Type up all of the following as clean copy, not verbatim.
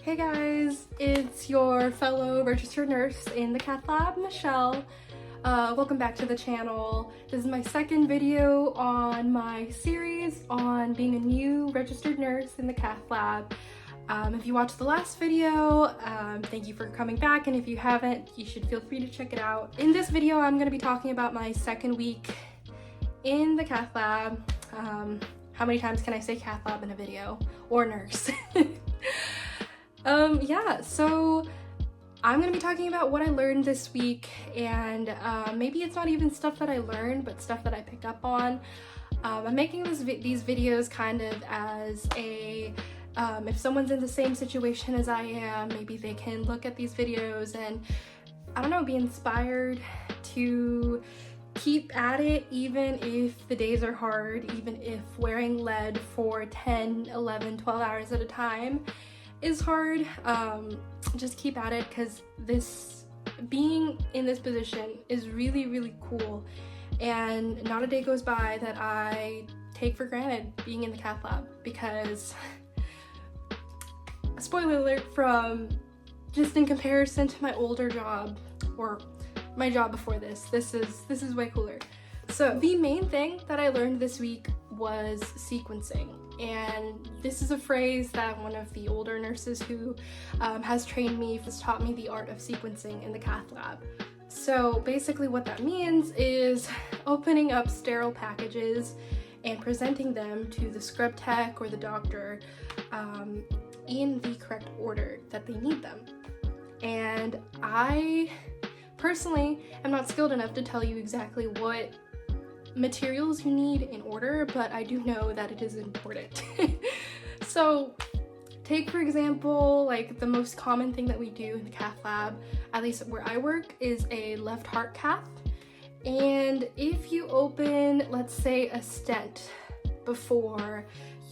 Hey guys, it's your fellow registered nurse in the cath lab, Michelle. Welcome back to the channel. This is my second video on my series on being a new registered nurse in the cath lab. If you watched the last video, thank you for coming back, and if you haven't, you should feel free to check it out. In this video, I'm going to be talking about my second week in the cath lab. How many times can I say cath lab in a video? Or nurse. Yeah, so I'm gonna be talking about what I learned this week, and maybe it's not even stuff that I learned, but stuff that I picked up on. I'm making these videos kind of as a, if someone's in the same situation as I am, maybe they can look at these videos and, I don't know, be inspired to keep at it even if the days are hard, even if wearing lead for 10, 11, 12 hours at a time is hard. Just keep at it, because being in this position is really, really cool, and not a day goes by that I take for granted being in the cath lab, because spoiler alert, from just in comparison to my older job or my job before this is way cooler. So the main thing that I learned this week was sequencing, and this is a phrase that one of the older nurses who has trained me has taught me the art of sequencing in the cath lab. So basically what that means is opening up sterile packages and presenting them to the scrub tech or the doctor in the correct order that they need them. And I personally am not skilled enough to tell you exactly what materials you need in order, but I do know that it is important. So take for example, like the most common thing that we do in the cath lab, at least where I work, is a left heart cath. And if you open, let's say, a stent before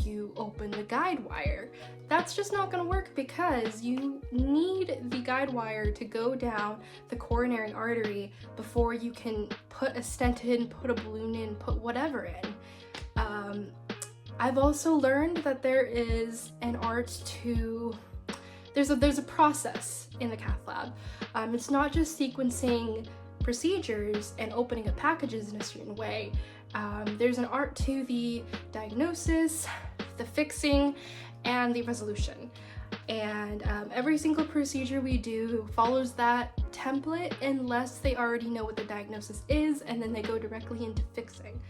you open the guide wire, that's just not going to work, because you need the guide wire to go down the coronary artery before you can put a stent in, put a balloon in, put whatever in. I've also learned that there is an art to, there's a process in the cath lab. It's not just sequencing procedures and opening up packages in a certain way. There's an art to the diagnosis, the fixing, and the resolution. And every single procedure we do follows that template unless they already know what the diagnosis is, and then they go directly into fixing.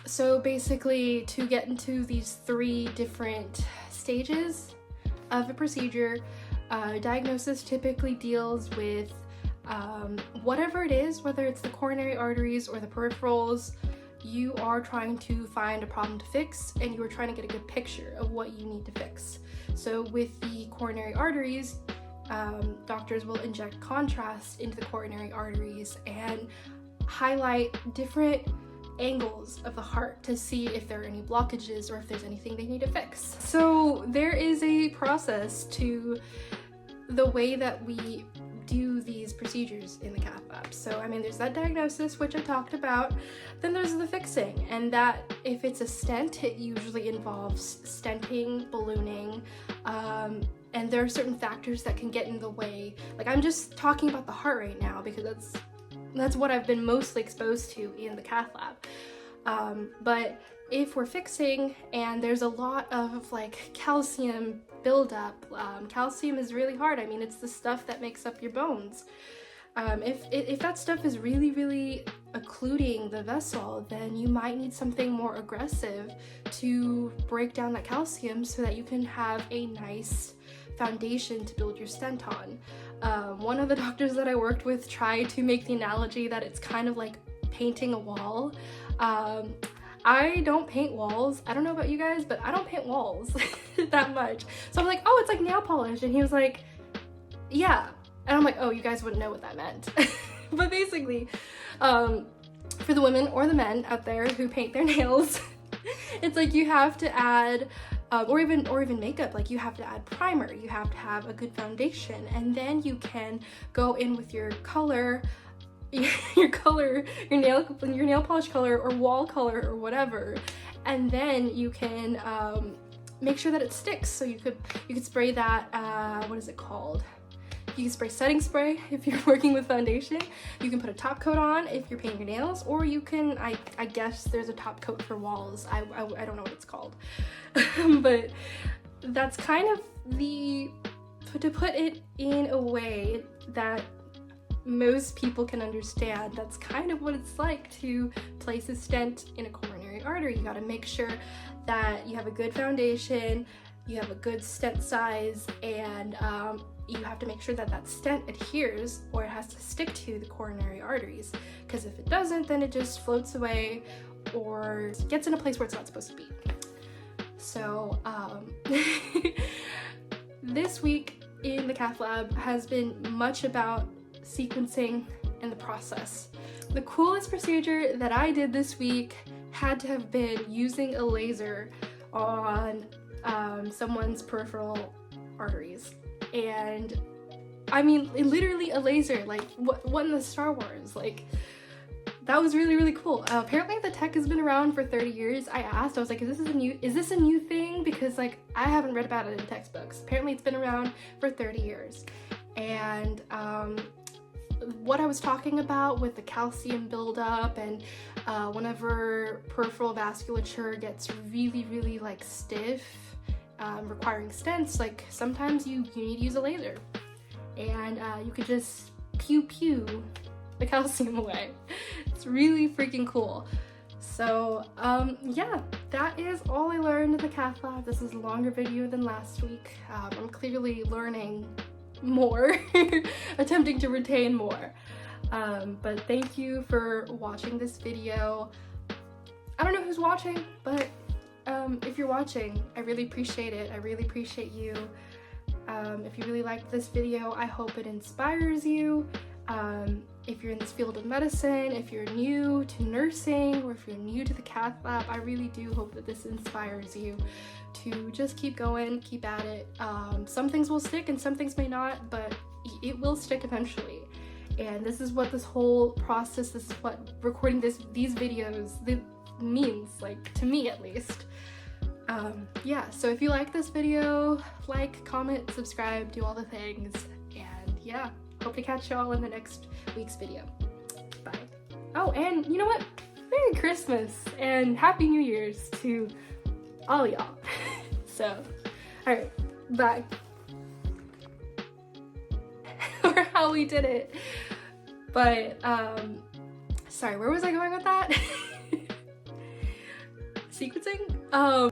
So basically, to get into these three different stages of a procedure, diagnosis typically deals with whatever it is, whether it's the coronary arteries or the peripherals. You are trying to find a problem to fix, and you are trying to get a good picture of what you need to fix. So with the coronary arteries, doctors will inject contrast into the coronary arteries and highlight different angles of the heart to see if there are any blockages or if there's anything they need to fix. So there is a process to the way that we do these procedures in the cath lab. So I mean, there's that diagnosis, which I talked about, then there's the fixing, and that if it's a stent, it usually involves stenting, ballooning, and there are certain factors that can get in the way. Like, I'm just talking about the heart right now because that's what I've been mostly exposed to in the cath lab. But if we're fixing and there's a lot of like calcium buildup, calcium is really hard. I mean, it's the stuff that makes up your bones. If that stuff is really, really occluding the vessel, then you might need something more aggressive to break down that calcium so that you can have a nice foundation to build your stent on. One of the doctors that I worked with tried to make the analogy that it's kind of like painting a wall. I don't paint walls. I don't know about you guys, but I don't paint walls that much. So I'm like, oh, it's like nail polish. And he was like, yeah. And I'm like, oh, you guys wouldn't know what that meant. But basically, for the women or the men out there who paint their nails, it's like you have to add, or even makeup, like you have to add primer, you have to have a good foundation, and then you can go in with your color, your nail polish color or wall color or whatever, and then you can make sure that it sticks. So you could spray that, what is it called? You can spray setting spray if you're working with foundation. You can put a top coat on if you're painting your nails, or you can, I guess there's a top coat for walls. I don't know what it's called. But that's kind of to put it in a way that most people can understand, that's kind of what it's like to place a stent in a coronary artery. You gotta make sure that you have a good foundation, you have a good stent size, and you have to make sure that that stent adheres, or it has to stick to the coronary arteries, because if it doesn't, then it just floats away or gets in a place where it's not supposed to be. So this week in the Cath lab has been much about sequencing and the process. The coolest procedure that I did this week had to have been using a laser on someone's peripheral arteries. And I mean, literally a laser, like what in the Star Wars, like that was really, really cool. Apparently the tech has been around for 30 years. I asked, I was like, is this a new thing? Because like, I haven't read about it in textbooks. Apparently it's been around for 30 years. And what I was talking about with the calcium buildup and whenever peripheral vasculature gets really, really like stiff, requiring stents, like sometimes you need to use a laser, and you could just pew the calcium away. It's really freaking cool. So yeah, that is all I learned in the Cath lab. This is a longer video than last week. I'm clearly learning more, attempting to retain more. But thank you for watching this video. I don't know who's watching, but if you're watching, I really appreciate it. I really appreciate you. If you really liked this video, I hope it inspires you. If you're in this field of medicine, if you're new to nursing, or if you're new to the Cath lab, I really do hope that this inspires you to just keep going, keep at it. Some things will stick and some things may not, but it will stick eventually. And this is what this whole process, this is what recording these videos means, like to me at least. Yeah, so if you like this video, like, comment, subscribe, do all the things, and yeah, hope to catch y'all in the next week's video. Bye. Oh, and you know what? Merry Christmas and Happy New Year's to all y'all. So, alright, bye. Or how we did it. But, sorry, where was I going with that? Sequencing?